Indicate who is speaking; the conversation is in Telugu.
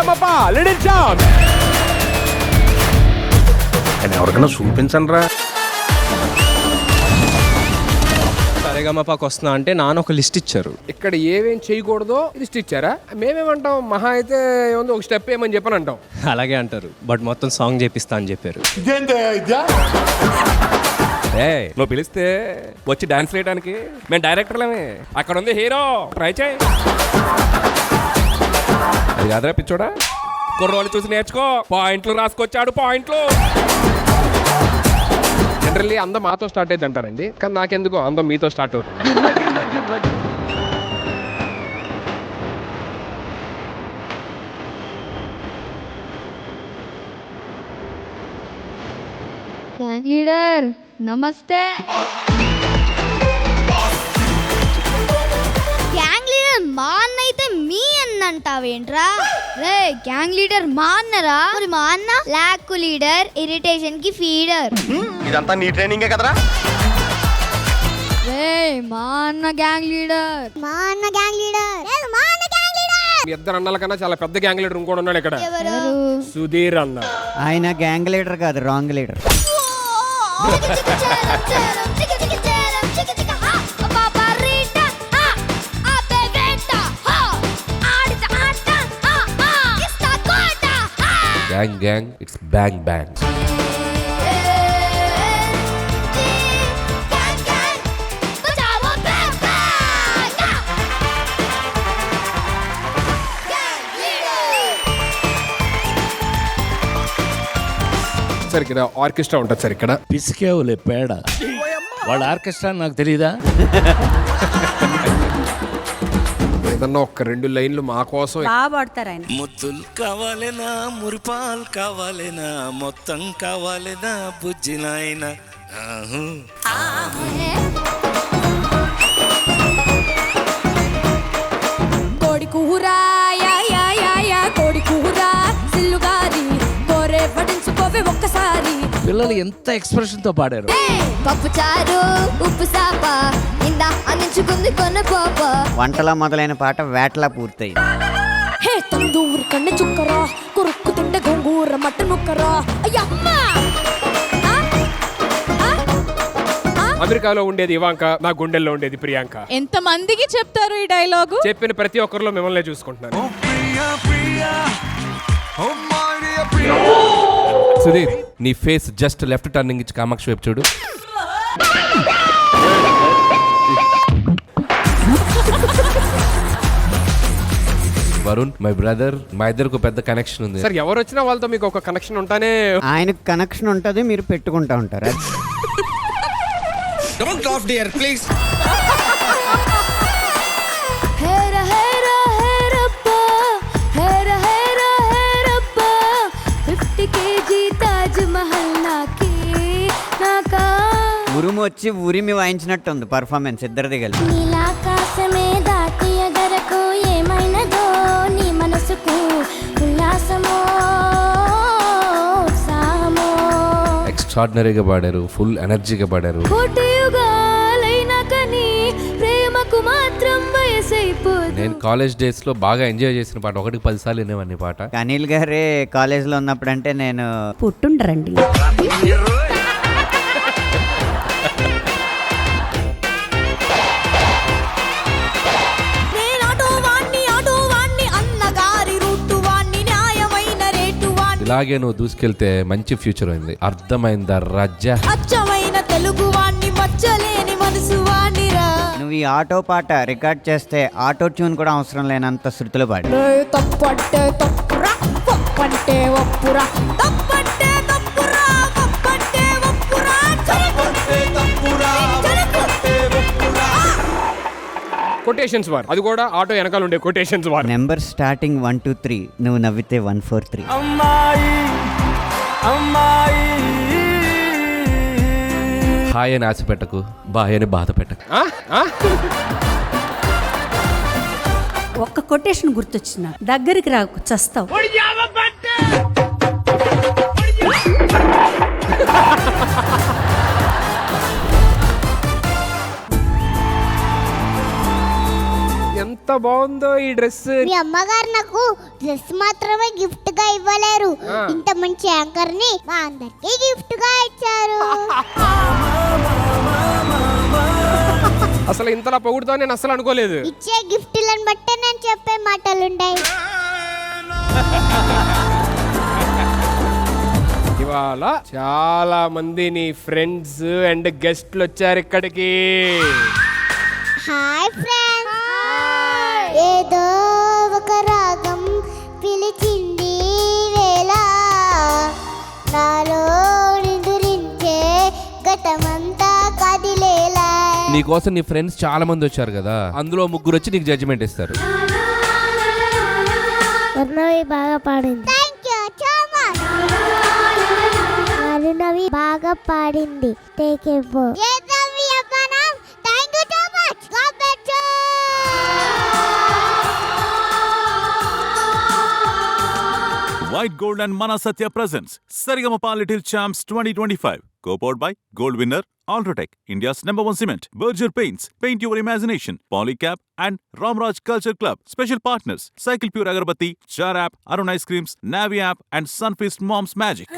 Speaker 1: Sa Re Ga Ma Pa little champ.
Speaker 2: ఎవరికైనా చూపించండి రా.
Speaker 3: సరిగమపకి వస్తున్నా అంటే నాన్న ఒక లిస్ట్ ఇచ్చారు.
Speaker 1: ఇక్కడ ఏమేం చేయకూడదో లిస్ట్ ఇచ్చారా? మేమేమంటాం, మహా అయితే ఏముంది ఒక స్టెప్ ఏమని చెప్పని అంటాం.
Speaker 3: అలాగే అంటారు, బట్ మొత్తం సాంగ్ చేపిస్తా అని చెప్పారు.
Speaker 4: నువ్వు పిలిస్తే వచ్చి డాన్స్ వేయడానికి మేము డైరెక్టర్లమే. అక్కడ ఉంది హీరో, ట్రై చేయి. అది కాదురా పిచ్చోడా, కుర్రోళ్ళు చూసి నేర్చుకో. పాయింట్లు రాసుకొచ్చాడు, పాయింట్లు.
Speaker 1: జనరల్లీ అందం మాతో స్టార్ట్ అయింది అంటారండి, కానీ నాకెందుకో అందం మీతో స్టార్ట్ అవుతుంది.
Speaker 5: లీడర్ నమస్తే. గ్యాంగ్ లీడర్ మా అన్న అయితే మీ అన్న అంటావేంట్రా? రే గ్యాంగ్ లీడర్ మా అన్నరా, మరి మా అన్న లాక్ లీడర్, ఇరిటేషన్ కి ఫీడర్.
Speaker 2: ఇదంతా నీ ట్రైనింగే కదరా.
Speaker 5: రే మా అన్న గ్యాంగ్ లీడర్, మా అన్న గ్యాంగ్ లీడర్, మా అన్న గ్యాంగ్ లీడర్.
Speaker 1: మీ ఇద్దరు అన్నల కన్నా చాలా పెద్ద గ్యాంగ్ లీడర్ ఇంకోటి ఉన్నాడు ఇక్కడ.
Speaker 5: ఎవరు?
Speaker 1: సుధీర్ అన్న.
Speaker 6: ఆయన గ్యాంగ్ లీడర్ కాదు, wrong leader.
Speaker 4: Gang gang, it's bang bang.
Speaker 1: Sir ఇక్కడ ఆర్కెస్ట్రా ఉంటుంది సార్. ఇక్కడ
Speaker 7: పిసికేవులే పేడ. వాళ్ళ ఆర్కెస్ట్రా నాకు తెలీదా?
Speaker 1: ఏదన్నా ఒక 2 లైన్లు మా కోసం.
Speaker 8: బాగా పాడతారు ఆయన.
Speaker 7: ముద్దులు కావాలేనా, మురిపాలు కావాలేనా, మొత్తం కావాలేనా బుజ్జి నాయన.
Speaker 8: కోడి కూర కోడి కూర సిల్లుగారి కోరే పడించుకోవే ఒక్కసారి.
Speaker 7: పిల్లలు ఎంత ఎక్స్ప్రెషన్ తో పాడారు.
Speaker 5: పప్పు చారు ఉప్పు సాప ఇందా అందించుకుంది కొన్న పాప.
Speaker 6: వంటలా మొదలైన పాట వేటలా పూర్తయింది.
Speaker 8: హే తందూరు కన్నె చుక్కరా, కొరుక్కు తింటే గోంగూర మటన్ ముక్కరా. అయ్యమ్మా
Speaker 1: అమెరికాలో ఉండేది ఇవాంక, నా గుండెల్లో ఉండేది ప్రియాంక.
Speaker 8: ఎంత మందికి చెప్తారు ఈ డైలాగు?
Speaker 1: చెప్పిన ప్రతి ఒక్కరిలో మిమ్మల్ని చూసుకుంటున్నాను.
Speaker 4: సుధీర్, నీ ఫేస్ జస్ట్ లెఫ్ట్ టర్నింగ్ ఇచ్చి కామాక్షి వైపు చూడు. వరుణ్ మై బ్రదర్, మా ఇద్దరికి పెద్ద కనెక్షన్ ఉంది.
Speaker 1: సార్ ఎవరు వచ్చినా వాళ్ళతో మీకు ఒక కనెక్షన్ ఉంటానే.
Speaker 6: ఆయనకు కనెక్షన్ ఉంటది, మీరు పెట్టుకుంటా ఉంటారు.
Speaker 2: Don't laugh dear please.
Speaker 5: హేర హేర హేరప్ప, హేర హేర హేరప్ప, 50 kg తాజ్ మహల్ నాకి నాకా.
Speaker 6: ఉరుము వచ్చి ఉరిమి వాయించినట్టుంది పర్ఫార్మెన్స్ ఇద్దరిది కలిసి.
Speaker 5: నీలాకాశమే దాటి ఎగరకు ఏమైనదో నీ మనసుకు ఉల్లాసమో ఉత్సాహమో.
Speaker 4: ఎక్స్ట్రాడినరీగా పాడారు, ఫుల్ ఎనర్జీగా పాడారు.
Speaker 5: కోటి యుగాలైనా కానీ ప్రేమకు మాత్రం వయసైపోదు.
Speaker 4: నేను కాలేజ్ డేస్ లో బాగా ఎంజాయ్ చేసిన పాట, 1కి 10 సార్లు వినేవాడిని ఈ పాట.
Speaker 6: అనిల్ గారే కాలేజ్ లో ఉన్నప్పుడు అంటే నేను
Speaker 8: పుట్టుండ్రండి.
Speaker 4: ఇలాగే నువ్వు దూసుకెళ్తే మంచి ఫ్యూచర్ ఉంది. అర్థమైందా రాజ్య?
Speaker 8: అచ్చమైన తెలుగు వాణ్ణి మచ్చలేని మనసు వాణిరా.
Speaker 6: నువ్వు ఈ ఆటో పాట రికార్డ్ చేస్తే ఆటో ట్యూన్ కూడా అవసరం లేనంత శృతులు పాడు.
Speaker 8: తప్పంటే తప్పురా, ఒప్పంటే ఒప్పురా, తప్పంటే తప్పురా, ఒప్పంటే ఒప్పురా.
Speaker 1: కొటేషన్స్ వార్, అది కూడా ఆటో వెనకాల ఉండే కొటేషన్స్ వార్.
Speaker 6: నెంబర్ స్టార్టింగ్ 1 2 3, నువ్వు నవ్వితే 1 4 3.
Speaker 4: హాయ్ అని ఆశ పెట్టకు, బాయ్ అని బాధ పెట్టకు.
Speaker 8: ఒక్క కొటేషన్ గుర్తొచ్చిన, దగ్గరికి రాకు చస్తావు.
Speaker 1: ఎంత ఎంత బాగుందో ఈ డ్రెస్.
Speaker 9: మీ అమ్మగారు నాకు డ్రెస్ మాత్రమే గిఫ్ట్ గా ఇవ్వలేరు, ఇంత మంచి యాంకర్ ని మా అందరికి గిఫ్ట్ గా ఇచ్చారు.
Speaker 1: అసలు ఇంతలా పొగుడుతా నేను అసలు అనుకోలేదు.
Speaker 9: ఇచ్చే గిఫ్ట్లను బట్టే నేను చెప్పే మాటలుంటాయి.
Speaker 1: ఇవాళ చాలా మంది నీ ఫ్రెండ్స్ అండ్ గెస్ట్లు వచ్చారు ఇక్కడికి.
Speaker 9: Hi friends. ఏదో ఒక రాగం పిలిచింది వేళ, నాలో నిదురించే గతమంతా కదిలేలా.
Speaker 4: నీకోసం నీ ఫ్రెండ్స్ చాలా మంది వచ్చారు కదా, అందులో ముగ్గురు వచ్చి నీకు జడ్జిమెంట్ ఇస్తారు.
Speaker 9: వర్ణవి బాగా పాడింది. Thank you so much. Varnavi బాగా పాడింది. Take a bow. Thank you so much. God bless you.
Speaker 10: White Gold and Mana Satya presents Saregama Little Champs 2025. Co-powered by Gold Winner, Ultratech, India's #1 cement, Berger Paints, Paint Your Imagination, Polycab and Ramraj Culture Club. Special partners, Cycle Pure Agarbatti, Char App, Arun Ice Creams, Navi App and Sunfeast Mom's Magic.